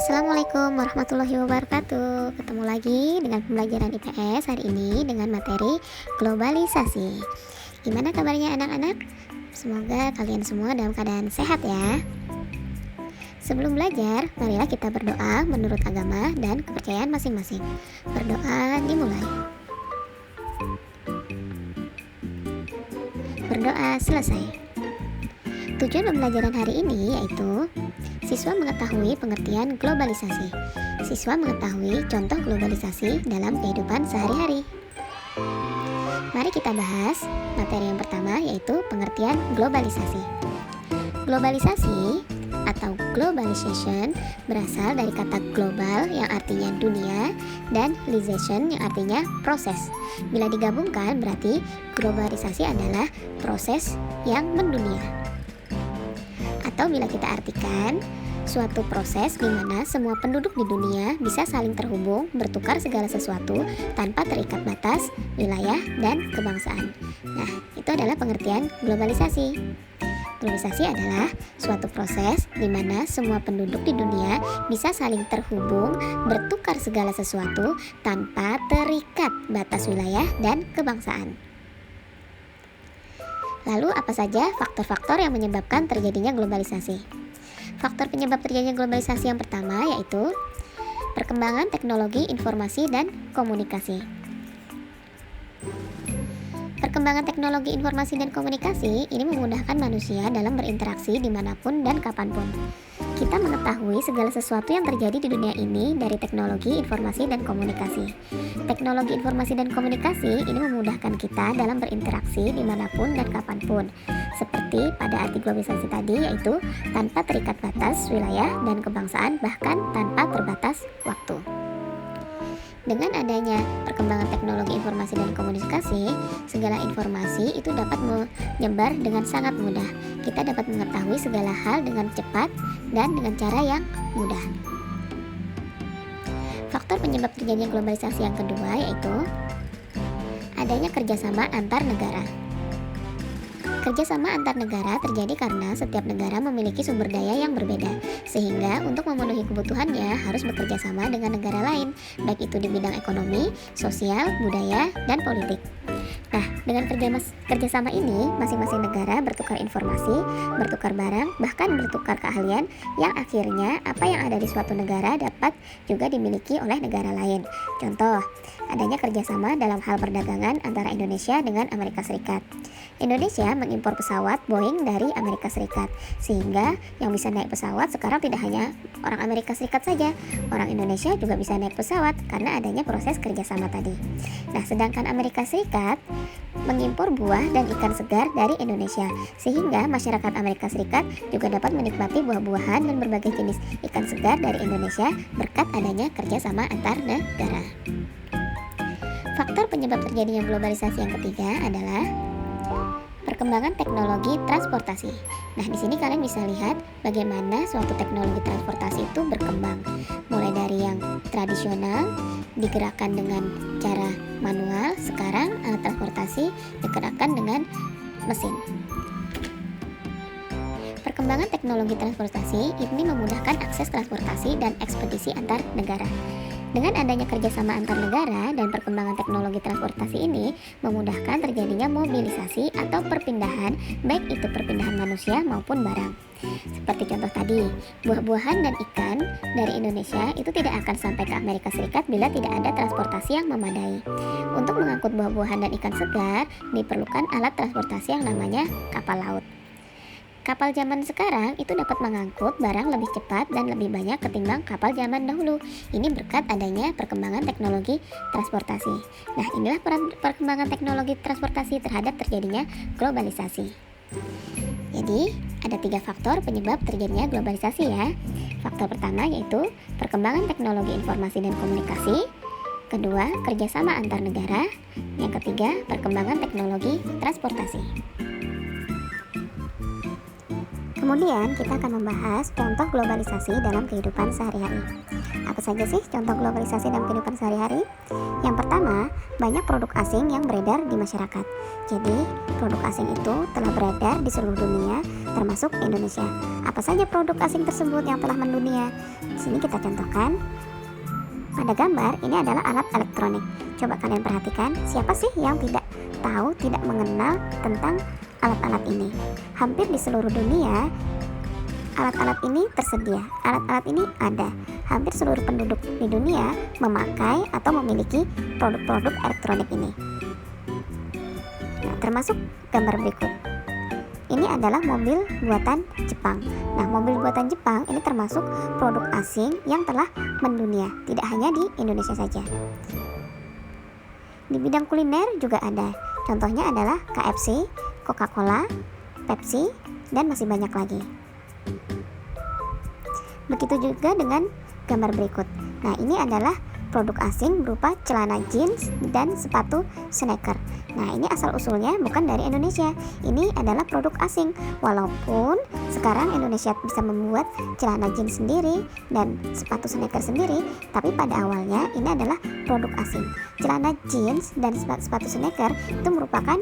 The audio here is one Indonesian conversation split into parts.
Assalamualaikum warahmatullahi wabarakatuh. Ketemu lagi dengan pembelajaran IPS hari ini dengan materi globalisasi. Gimana kabarnya anak-anak? Semoga kalian semua dalam keadaan sehat ya. Sebelum belajar, marilah kita berdoa menurut agama dan kepercayaan masing-masing. Berdoa dimulai. Berdoa selesai. Tujuan pembelajaran hari ini yaitu siswa mengetahui pengertian globalisasi. Siswa mengetahui contoh globalisasi dalam kehidupan sehari-hari. Mari kita bahas materi yang pertama yaitu pengertian globalisasi. Globalisasi atau globalization berasal dari kata global yang artinya dunia dan lisation yang artinya proses. Bila digabungkan berarti globalisasi adalah proses yang mendunia. Atau bila kita artikan, suatu proses di mana semua penduduk di dunia bisa saling terhubung, bertukar segala sesuatu tanpa terikat batas, wilayah, dan kebangsaan. Nah, itu adalah pengertian globalisasi. Globalisasi adalah suatu proses di mana semua penduduk di dunia bisa saling terhubung, bertukar segala sesuatu tanpa terikat batas wilayah dan kebangsaan. Lalu apa saja faktor-faktor yang menyebabkan terjadinya globalisasi? Faktor penyebab terjadinya globalisasi yang pertama yaitu perkembangan teknologi informasi dan komunikasi. Perkembangan teknologi informasi dan komunikasi ini memudahkan manusia dalam berinteraksi dimanapun dan kapanpun. Kita mengetahui segala sesuatu yang terjadi di dunia ini dari teknologi informasi dan komunikasi. Teknologi informasi dan komunikasi ini memudahkan kita dalam berinteraksi dimanapun dan kapanpun. Seperti pada arti globalisasi tadi yaitu tanpa terikat batas, wilayah, dan kebangsaan bahkan tanpa terbatas waktu. Dengan adanya perkembangan teknologi informasi dan komunikasi, segala informasi itu dapat menyebar dengan sangat mudah. Kita dapat mengetahui segala hal dengan cepat dan dengan cara yang mudah. Faktor penyebab terjadinya globalisasi yang kedua yaitu adanya kerjasama antar negara. Kerjasama antar negara terjadi karena setiap negara memiliki sumber daya yang berbeda, sehingga untuk memenuhi kebutuhannya harus bekerja sama dengan negara lain, baik itu di bidang ekonomi, sosial, budaya, dan politik. Nah, dengan kerjasama ini, masing-masing negara bertukar informasi, bertukar barang, bahkan bertukar keahlian, yang akhirnya apa yang ada di suatu negara dapat juga dimiliki oleh negara lain. Contoh, adanya kerjasama dalam hal perdagangan antara Indonesia dengan Amerika Serikat. Indonesia mengimpor pesawat Boeing dari Amerika Serikat, sehingga yang bisa naik pesawat sekarang tidak hanya orang Amerika Serikat saja, orang Indonesia juga bisa naik pesawat karena adanya proses kerjasama tadi. Nah, sedangkan Amerika Serikat mengimpor buah dan ikan segar dari Indonesia, sehingga masyarakat Amerika Serikat juga dapat menikmati buah-buahan dan berbagai jenis ikan segar dari Indonesia berkat adanya kerjasama antar negara. Faktor penyebab terjadinya globalisasi yang ketiga adalah perkembangan teknologi transportasi. Nah, di sini kalian bisa lihat bagaimana suatu teknologi transportasi itu berkembang. Mulai dari yang tradisional digerakkan dengan cara manual, sekarang alat transportasi digerakkan dengan mesin. Perkembangan teknologi transportasi ini memudahkan akses transportasi dan ekspedisi antar negara. Dengan adanya kerjasama antar negara dan perkembangan teknologi transportasi ini memudahkan terjadinya mobilisasi atau perpindahan, baik itu perpindahan manusia maupun barang. Seperti contoh tadi, buah-buahan dan ikan dari Indonesia itu tidak akan sampai ke Amerika Serikat bila tidak ada transportasi yang memadai. Untuk mengangkut buah-buahan dan ikan segar, diperlukan alat transportasi yang namanya kapal laut. Kapal zaman sekarang itu dapat mengangkut barang lebih cepat dan lebih banyak ketimbang kapal zaman dahulu. Ini berkat adanya perkembangan teknologi transportasi. Nah, inilah perkembangan teknologi transportasi terhadap terjadinya globalisasi. Jadi, ada 3 faktor penyebab terjadinya globalisasi ya. Faktor pertama yaitu perkembangan teknologi informasi dan komunikasi. Kedua, kerjasama antar negara. Yang ketiga, perkembangan teknologi transportasi. Kemudian kita akan membahas contoh globalisasi dalam kehidupan sehari-hari. Apa saja sih contoh globalisasi dalam kehidupan sehari-hari? Yang pertama, banyak produk asing yang beredar di masyarakat. Jadi, produk asing itu telah beredar di seluruh dunia, termasuk Indonesia. Apa saja produk asing tersebut yang telah mendunia? Di sini kita contohkan. Pada gambar, ini adalah alat elektronik. Coba kalian perhatikan, siapa sih yang tidak tahu, tidak mengenal tentang alat-alat ini? Hampir di seluruh dunia, alat-alat ini tersedia. Alat-alat ini ada. Hampir seluruh penduduk di dunia memakai atau memiliki produk-produk elektronik ini. Nah, termasuk gambar berikut. Ini adalah mobil buatan Jepang. Nah, mobil buatan Jepang ini termasuk produk asing yang telah mendunia, tidak hanya di Indonesia saja. Di bidang kuliner juga ada. Contohnya adalah KFC, Coca-Cola, Pepsi, dan masih banyak lagi. Begitu juga dengan gambar berikut. Nah, ini adalah produk asing berupa celana jeans dan sepatu sneaker. Nah, ini asal-usulnya bukan dari Indonesia. Ini adalah produk asing. Walaupun sekarang Indonesia bisa membuat celana jeans sendiri dan sepatu sneaker sendiri, tapi pada awalnya ini adalah produk asing. Celana jeans dan sepatu sneaker itu merupakan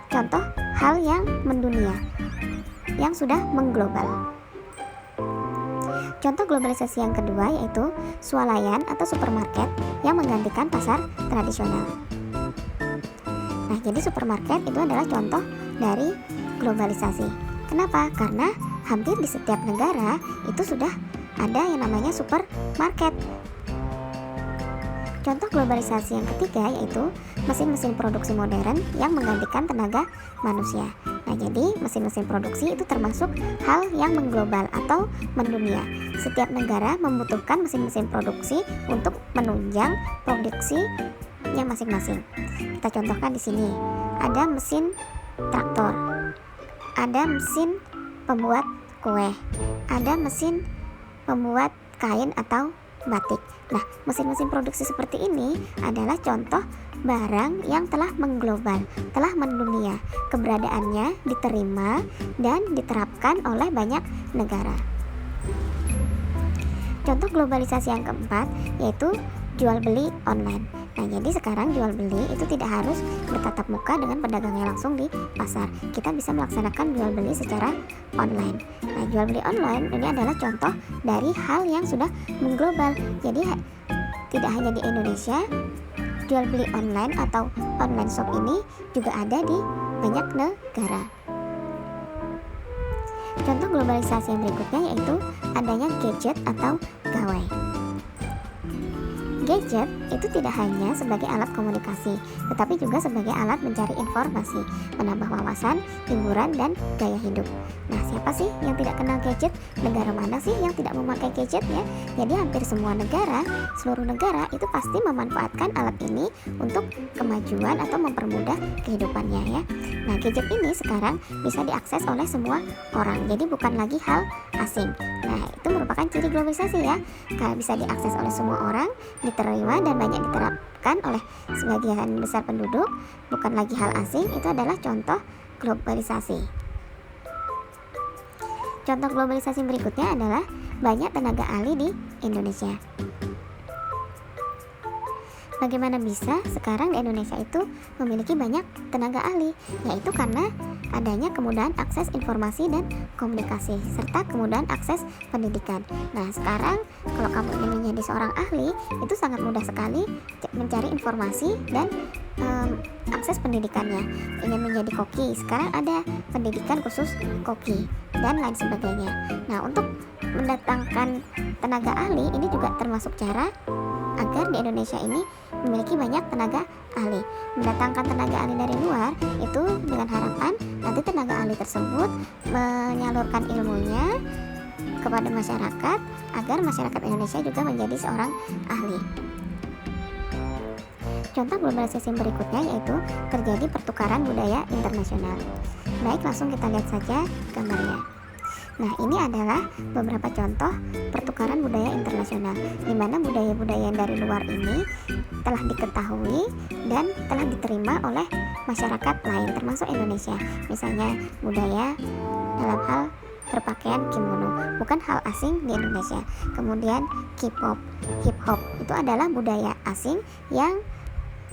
contoh hal yang mendunia, yang sudah mengglobal. Contoh globalisasi yang kedua yaitu swalayan atau supermarket yang menggantikan pasar tradisional. Nah, jadi supermarket itu adalah contoh dari globalisasi. Kenapa? Karena hampir di setiap negara itu sudah ada yang namanya supermarket. Contoh globalisasi yang ketiga yaitu mesin-mesin produksi modern yang menggantikan tenaga manusia. Nah, jadi mesin-mesin produksi itu termasuk hal yang mengglobal atau mendunia. Setiap negara membutuhkan mesin-mesin produksi untuk menunjang produksinya masing-masing. Kita contohkan di sini. Ada mesin traktor, ada mesin pembuat kue, ada mesin pembuat kain atau batik. Nah, mesin-mesin produksi seperti ini adalah contoh barang yang telah mengglobal, telah mendunia. Keberadaannya diterima dan diterapkan oleh banyak negara. Contoh globalisasi yang keempat yaitu jual beli online. Nah, jadi sekarang jual beli itu tidak harus bertatap muka dengan pedagangnya langsung di pasar. Kita bisa melaksanakan jual beli secara online. Nah, jual beli online ini adalah contoh dari hal yang sudah mengglobal. Jadi tidak hanya di Indonesia, jual beli online atau online shop ini juga ada di banyak negara. Contoh globalisasi yang berikutnya yaitu adanya gadget atau gawai. Gadget itu tidak hanya sebagai alat komunikasi, tetapi juga sebagai alat mencari informasi, menambah wawasan, hiburan, dan gaya hidup. Nah, siapa sih yang tidak kenal gadget? Negara mana sih yang tidak memakai gadget ya? Jadi hampir semua negara, seluruh negara itu pasti memanfaatkan alat ini untuk kemajuan atau mempermudah kehidupannya ya. Nah, gadget ini sekarang bisa diakses oleh semua orang, jadi bukan lagi hal asing. Nah, itu merupakan ciri globalisasi ya. Bisa diakses oleh semua orang, diterima dan banyak diterapkan oleh sebagian besar penduduk, bukan lagi hal asing. Itu adalah contoh globalisasi. Contoh globalisasi berikutnya adalah banyak tenaga ahli di Indonesia. Bagaimana bisa sekarang di Indonesia itu memiliki banyak tenaga ahli? Yaitu karena adanya kemudahan akses informasi dan komunikasi, serta kemudahan akses pendidikan. Nah, sekarang kalau kamu ingin menjadi seorang ahli, itu sangat mudah sekali mencari informasi dan akses pendidikannya. Ingin menjadi koki, sekarang ada pendidikan khusus koki dan lain sebagainya. Nah, untuk mendatangkan tenaga ahli ini juga termasuk cara agar di Indonesia ini memiliki banyak tenaga ahli. Mendatangkan tenaga ahli dari luar itu dengan harapan nanti tenaga ahli tersebut menyalurkan ilmunya kepada masyarakat agar masyarakat Indonesia juga menjadi seorang ahli. Contoh globalisasi berikutnya yaitu terjadi pertukaran budaya internasional. Baik, langsung kita lihat saja gambarnya. Nah, ini adalah beberapa contoh pertukaran budaya internasional, di mana budaya-budaya dari luar ini telah diketahui dan telah diterima oleh masyarakat lain, termasuk Indonesia. Misalnya budaya dalam hal berpakaian kimono, bukan hal asing di Indonesia. Kemudian K-pop, hip hop itu adalah budaya asing yang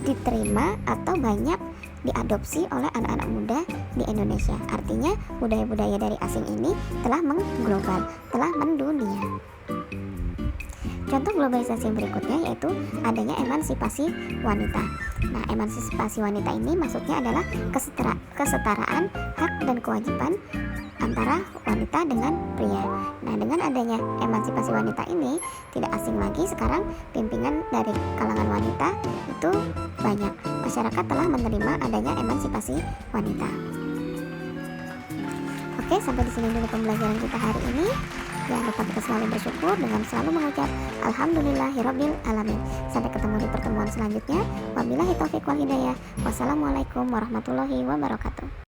diterima atau banyak diadopsi oleh anak-anak muda di Indonesia. Artinya budaya-budaya dari asing ini telah mengglobal, telah mendunia. Contoh globalisasi berikutnya yaitu adanya emansipasi wanita. Nah, emansipasi wanita ini maksudnya adalah kesetaraan hak dan kewajiban antara wanita dengan pria. Nah, dengan adanya emansipasi wanita ini tidak asing lagi sekarang pimpinan dari kalangan wanita itu banyak. Masyarakat telah menerima adanya emansipasi wanita. Oke, sampai di sini dulu pembelajaran kita hari ini. Jangan lupa kita selalu bersyukur dengan selalu mengucap Alhamdulillahirabbil alamin. Sampai ketemu di pertemuan selanjutnya. Wabillahi taufiq wal hidayah. Wassalamualaikum warahmatullahi wabarakatuh.